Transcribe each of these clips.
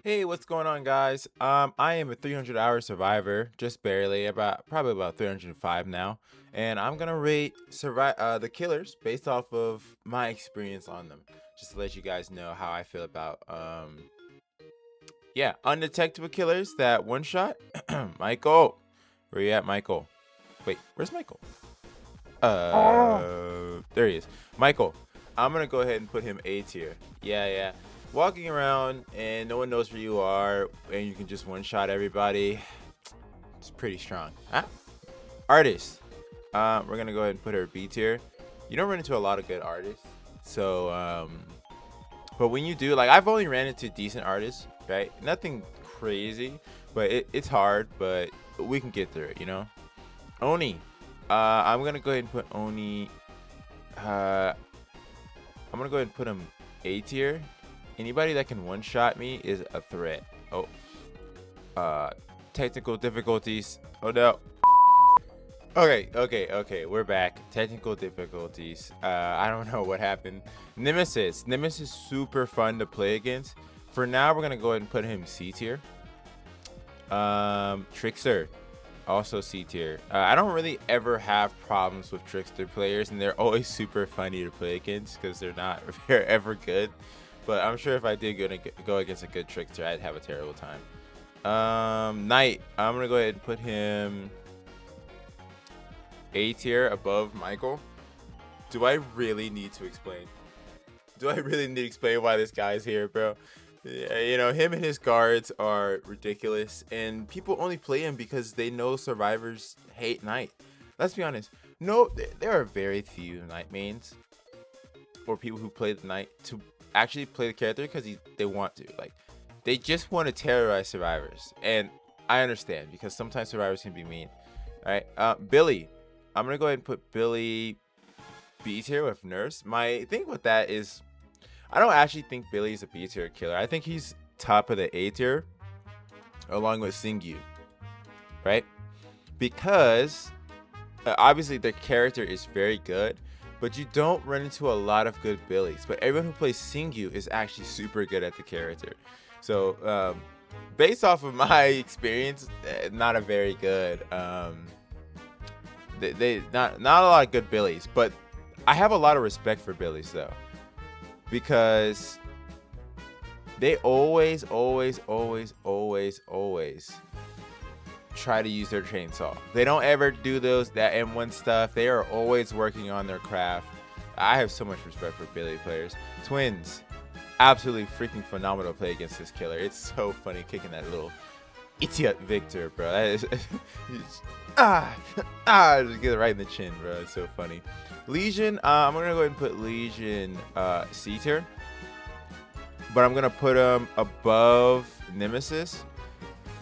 Hey, what's going on, guys? I am a 300-hour survivor, just barely, probably about 305 now, and I'm gonna rate survive the killers based off of my experience on them, just to let you guys know how I feel about yeah, undetectable killers that one shot. Michael, where you at, Michael? Wait, where's Michael? There he is. Michael, I'm gonna go ahead and put him A tier. Yeah, yeah. Walking around and no one knows where you are, and you can just one shot everybody. It's pretty strong. Huh? Artist. We're gonna go ahead and put her B tier. You don't run into a lot of good artists, so but when you do, like I've only ran into decent artists, right? Nothing crazy, but it's hard, but we can get through it, you know. Oni. I'm gonna go ahead and put Oni. Uh, I'm gonna go ahead and put him A tier. Anybody that can one shot me is a threat. Oh, uh, technical difficulties. Oh no. Okay. We're back. Technical difficulties. I don't know what happened. Nemesis. Nemesis super fun to play against. For now, we're gonna go ahead and put him C tier. Trickster. Also C tier. I don't really ever have problems with Trickster players, and they're always super funny to play against because they're not they're ever good. But I'm sure if I did go against a good Trickster, I'd have a terrible time. Knight. I'm gonna go ahead and put him A tier above Michael. Do I really need to explain? Do I really need to explain why this guy's here, bro? Yeah, you know, him and his guards are ridiculous, and people only play him because they know survivors hate Knight. Let's be honest. No, there are very few Knight mains or people who play the Knight to actually play the character because they want to. Like, they just want to terrorize survivors, and I understand because sometimes survivors can be mean. All right, Billy. I'm gonna go ahead and put Billy B tier with Nurse. My thing with that is I don't actually think Billy's a B tier killer. I think he's top of the A tier along with Singyu, right? Because obviously the character is very good, but you don't run into a lot of good Billys. But everyone who plays Singyu is actually super good at the character. So based off of my experience, not a very good. They not a lot of good Billys, but I have a lot of respect for Billys though, because they always try to use their chainsaw. They don't ever do that M1 stuff. They are always working on their craft. I have so much respect for Billy players. Twins, absolutely freaking phenomenal play against this killer. It's so funny kicking that little idiot Victor, bro. That is just get it right in the chin, bro. It's so funny. Legion, I'm gonna go ahead and put Legion C tier, but I'm gonna put him above Nemesis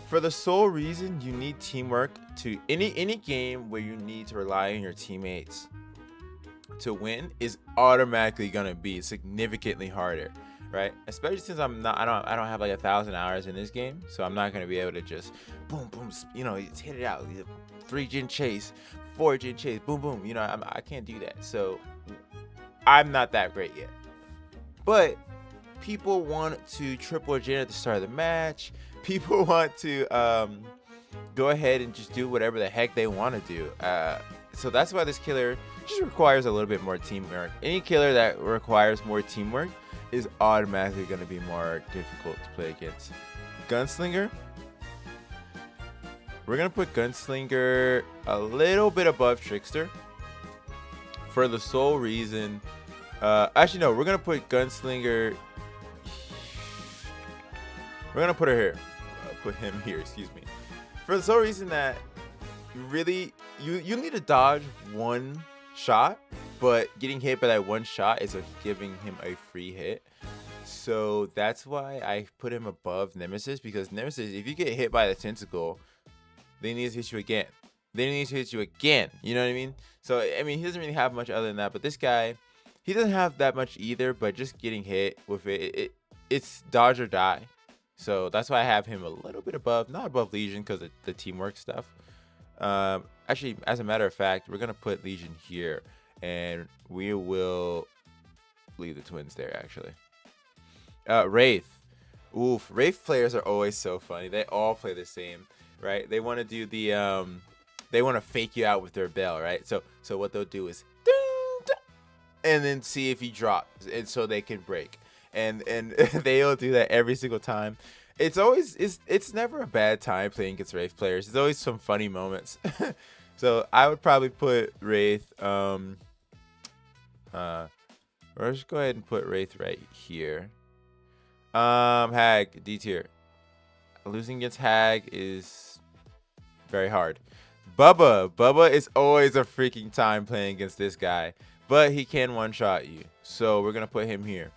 for the sole reason you need teamwork to any game where you need to rely on your teammates to win is automatically gonna be significantly harder, right? Especially since I don't have like 1,000 hours in this game, so I'm not gonna be able to just boom, you know, hit it out, 3-gen chase, 4-gen chase, boom, boom. You know, I can't do that, so I'm not that great yet. But people want to triple gen at the start of the match. People want to go ahead and just do whatever the heck they want to do. So that's why this killer just requires a little bit more teamwork. Any killer that requires more teamwork is automatically going to be more difficult to play against. Gunslinger. We're going to put Gunslinger a little bit above Trickster for the sole reason. Actually, no, we're going to put Gunslinger. We're going to put her here. Put him here, excuse me. For the sole reason that really you need to dodge one shot, but getting hit by that one shot is giving him a free hit. So that's why I put him above Nemesis, because Nemesis, if you get hit by the tentacle, they need to hit you again. They need to hit you again. You know what I mean? So I mean, he doesn't really have much other than that. But this guy, he doesn't have that much either. But just getting hit with it's dodge or die. So that's why I have him a little bit above, not above Legion because of the teamwork stuff. Actually, as a matter of fact, we're gonna put Legion here, and we will leave the twins there. Actually, Wraith. Oof, Wraith players are always so funny. They all play the same, right? They want to do they want to fake you out with their bell, right? So what they'll do is ding, ding, and then see if you drop, and so they can break, and they'll do that every single time. It's never a bad time playing against Wraith players. There's always some funny moments. So I would probably put Wraith. Or just go ahead and put Wraith right here. Hag D tier. Losing against Hag is very hard. Bubba is always a freaking time playing against this guy, but he can one-shot you. So we're gonna put him here.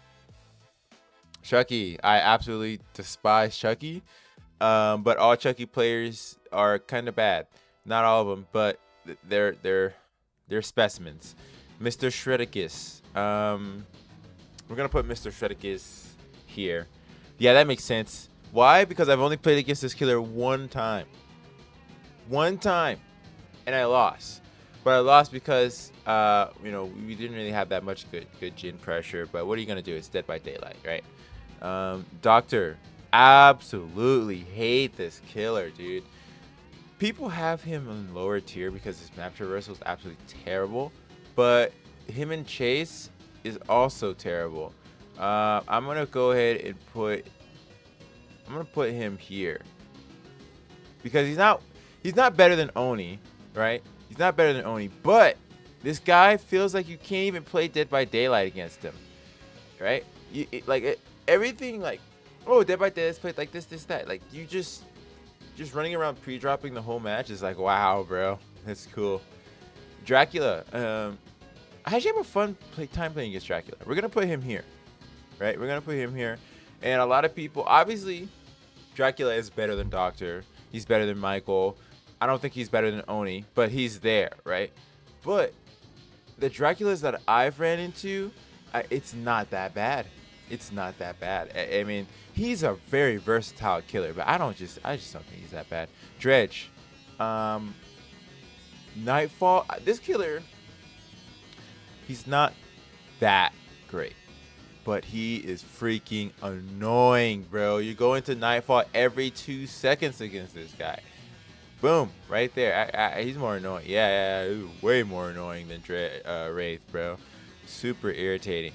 Chucky, I absolutely despise Chucky. But all Chucky players are kind of bad. Not all of them, but they're specimens. Mr. Shredicus. We're gonna put Mr. Shredicus here. Yeah, that makes sense. Why? Because I've only played against this killer one time. One time, and I lost. But I lost because we didn't really have that much good Jin pressure. But what are you gonna do? It's Dead by Daylight, right? Doctor, absolutely hate this killer, dude. People have him in lower tier because his map traversal is absolutely terrible, but him and Chase is also terrible. I'm gonna go ahead and put him here because he's not better than Oni, right? He's not better than Oni, but this guy feels like you can't even play Dead by Daylight against him, right? Everything like, oh, Dead by Daylight's played like this, that. Like you just running around pre-dropping the whole match is like, wow, bro, that's cool. Dracula, I actually have a fun time playing against Dracula. We're gonna put him here, right? We're gonna put him here, and a lot of people, obviously, Dracula is better than Doctor. He's better than Michael. I don't think he's better than Oni, but he's there, right? But the Draculas that I've ran into, it's not that bad. It's not that bad. I mean, he's a very versatile killer, but I just don't think he's that bad. Dredge, Nightfall. This killer, he's not that great, but he is freaking annoying, bro. You go into Nightfall every 2 seconds against this guy. Boom, right there. He's more annoying. Yeah, he's way more annoying than Wraith, bro. Super irritating.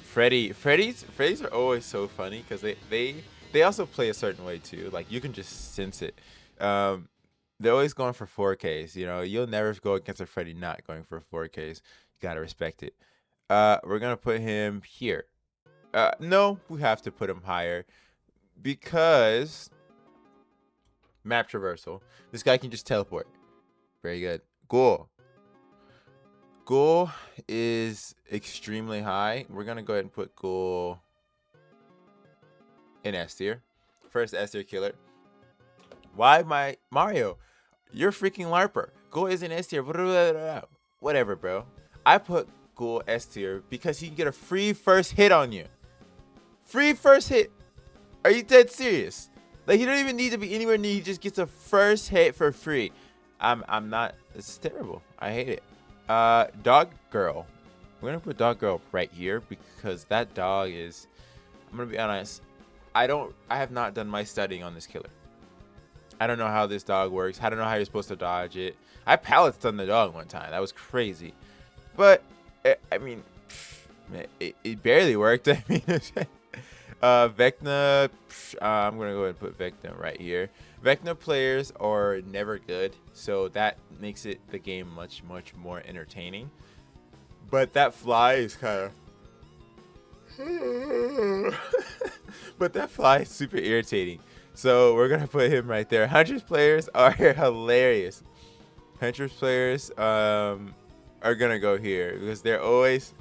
Freddy's are always so funny because they also play a certain way too. Like you can just sense it. They're always going for 4Ks. You know, you'll never go against a Freddy not going for 4Ks. You gotta respect it. We're gonna put him here. No, we have to put him higher because map traversal. This guy can just teleport. Very good. Ghoul is extremely high. We're gonna go ahead and put Ghoul in S tier. First S tier killer. Why Mario? You're freaking LARPer. Ghoul is in S tier. Whatever, bro. I put Ghoul S tier because he can get a free first hit on you. Free first hit. Are you dead serious? Like he don't even need to be anywhere near. He just gets a first hit for free. I'm not. This is terrible. I hate it. Dog Girl. We're gonna put Dog Girl right here because that dog is. I'm gonna be honest. I have not done my studying on this killer. I don't know how this dog works. I don't know how you're supposed to dodge it. I pallets on the dog one time. That was crazy. But I mean, it barely worked. I mean, Vecna. I'm gonna go ahead and put Vecna right here. Vecna players are never good, so that makes the game much more entertaining. But that fly is kind of. But that fly is super irritating. So we're gonna put him right there. Huntress players are hilarious. Huntress players are gonna go here because they're always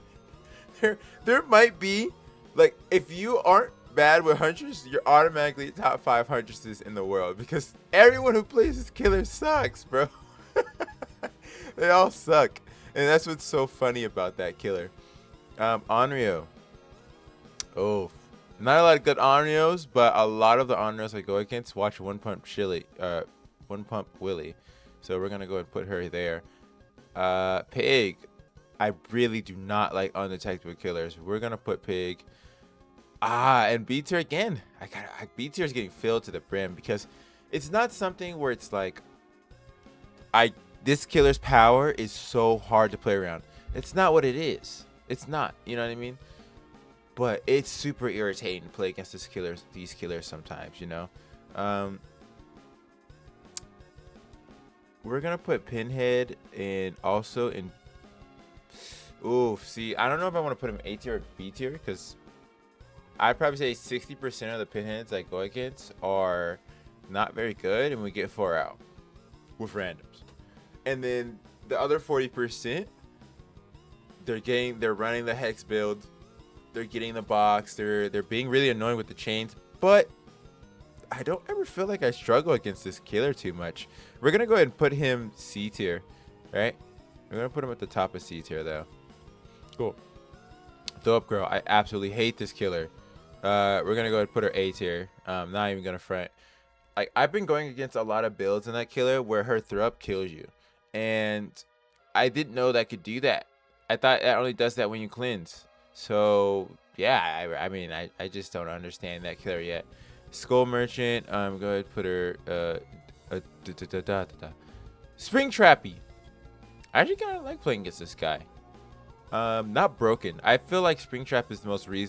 there might be like if you aren't bad with Huntress, you're automatically top 5 Huntresses in the world because everyone who plays this killer sucks, bro. They all suck, and that's what's so funny about that killer. Onryo. Oh, not a lot of good Onryos, but a lot of the Onryos I go against watch One Pump Willie. So we're gonna go and put her there. Pig. I really do not like undetectable killers. We're gonna put Pig And B tier again. B tier is getting filled to the brim because it's not something where it's like this killer's power is so hard to play around. It's not what it is. It's not. You know what I mean? But it's super irritating to play against these killers sometimes. You know. We're gonna put Pinhead and also in. Ooh, see, I don't know if I want to put him A tier or B tier because I'd probably say 60% of the Pinheads I go against are not very good, and we get 4 out with randoms. And then the other 40%, they're running the hex build, they're getting the box, they're being really annoying with the chains, but I don't ever feel like I struggle against this killer too much. We're gonna go ahead and put him C tier, right? We're gonna put him at the top of C tier though. Cool. Throw up girl. I absolutely hate this killer. We're gonna go ahead and put her A tier. Not even gonna front. I've been going against a lot of builds in that killer where her throw up kills you, and I didn't know that could do that. I thought that only does that when you cleanse. So yeah, I mean I just don't understand that killer yet. Skull Merchant. Go ahead and put her Spring Trappy. I actually kind of like playing against this guy. Not broken. I feel like Springtrap is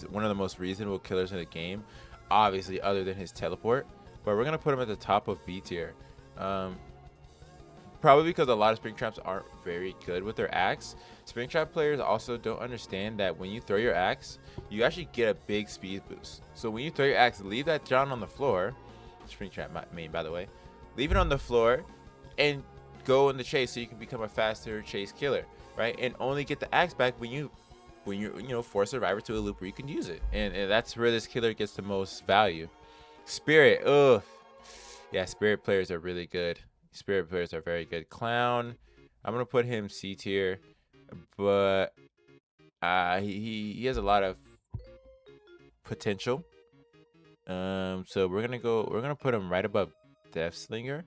one of the most reasonable killers in the game, obviously other than his teleport. But we're gonna put him at the top of B tier, probably because a lot of Springtraps aren't very good with their axe. Springtrap players also don't understand that when you throw your axe, you actually get a big speed boost. So when you throw your axe, leave that John on the floor. Springtrap main, by the way. Leave it on the floor, and go in the chase so you can become a faster chase killer. Right, and only get the axe back when you force Survivor to a loop where you can use it, and that's where this killer gets the most value. Spirit, ugh, yeah, Spirit players are really good. Spirit players are very good. Clown, I'm gonna put him C tier, but he has a lot of potential. So we're gonna put him right above Death Slinger.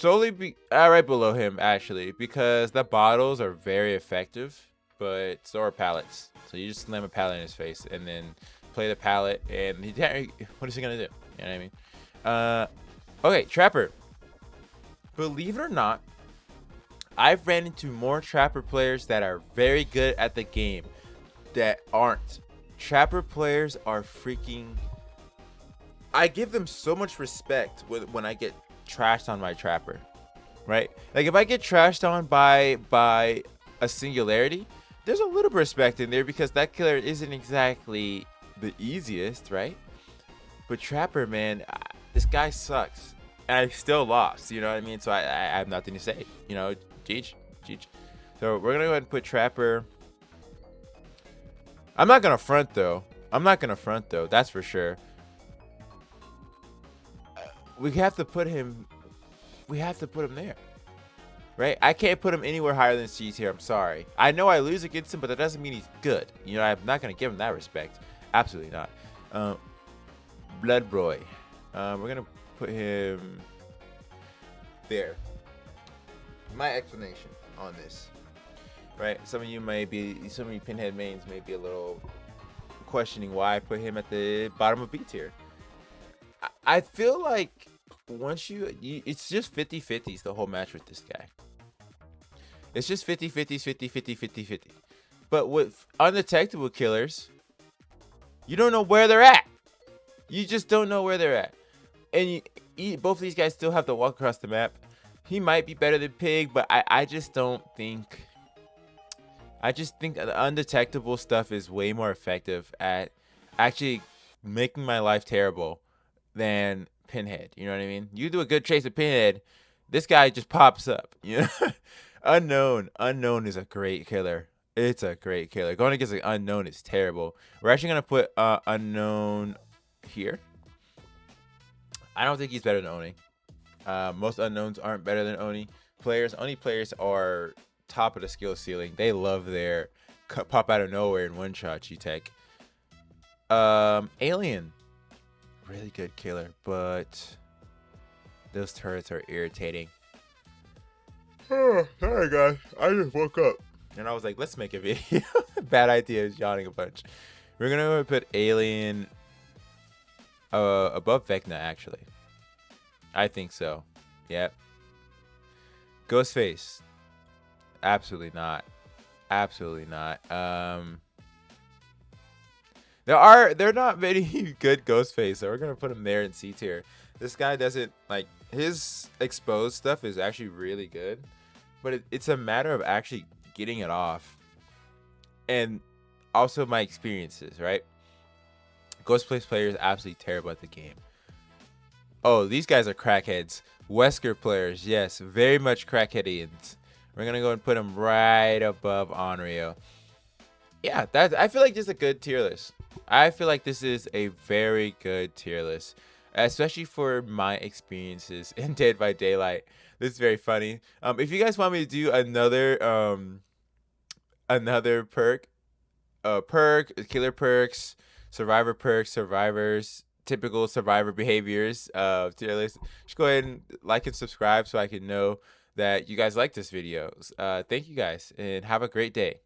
Right below him actually, because the bottles are very effective, but so are pallets. So you just slam a pallet in his face and then play the pallet, and what is he gonna do? You know what I mean? Okay, Trapper. Believe it or not, I've ran into more Trapper players that are very good at the game that aren't. Trapper players are freaking. I give them so much respect when I get trashed on my Trapper, right? Like if I get trashed on by a Singularity, there's a little bit of respect in there because that killer isn't exactly the easiest, right? But Trapper, man, this guy sucks, and I still lost. You know what I mean? So I have nothing to say. You know, Jeech. So we're gonna go ahead and put Trapper. I'm not gonna front though. That's for sure. We have to put him there, right? I can't put him anywhere higher than C tier. I'm sorry. I know I lose against him, but that doesn't mean he's good. You know, I'm not gonna give him that respect. Absolutely not. Blood Boy. We're gonna put him there. My explanation on this, right? Some of you Pinhead mains may be a little questioning why I put him at the bottom of B tier. I feel like once it's just 50-50s the whole match with this guy. It's just 50-50s. But with undetectable killers, you don't know where they're at. You just don't know where they're at. And both of these guys still have to walk across the map. He might be better than Pig, but I just don't think. I just think the undetectable stuff is way more effective at actually making my life terrible than Pinhead. You know what I mean? You do a good chase of Pinhead, this guy just pops up. You know, Unknown is a great killer. It's a great killer. Going against an Unknown is terrible. We're actually gonna put Unknown here. I don't think he's better than Oni. Most Unknowns aren't better than Oni players. Oni players are top of the skill ceiling. They love their pop out of nowhere in one shot G-Tech. Alien, really good killer, but those turrets are irritating. Oh, sorry guys, I just woke up and I was like, let's make a video. Bad idea, is yawning a bunch. We're gonna put Alien above Vecna, actually. I think so. Yep. Ghostface. Absolutely not. Absolutely not. There are not many good Ghostface, so we're gonna put him there in C tier. This guy doesn't like his exposed stuff is actually really good, but it's a matter of actually getting it off, and also my experiences. Right, Ghostface player is absolutely terrible at the game. Oh, these guys are crackheads. Wesker players, yes, very much crackheadians. We're gonna go and put him right above Onryo. Yeah, I feel like this is a good tier list. I feel like this is a very good tier list, especially for my experiences in Dead by Daylight. This is very funny. If you guys want me to do another killer perks, survivor perks, survivors, typical survivor behaviors tier list, just go ahead and like and subscribe so I can know that you guys like this video. Thank you guys and have a great day.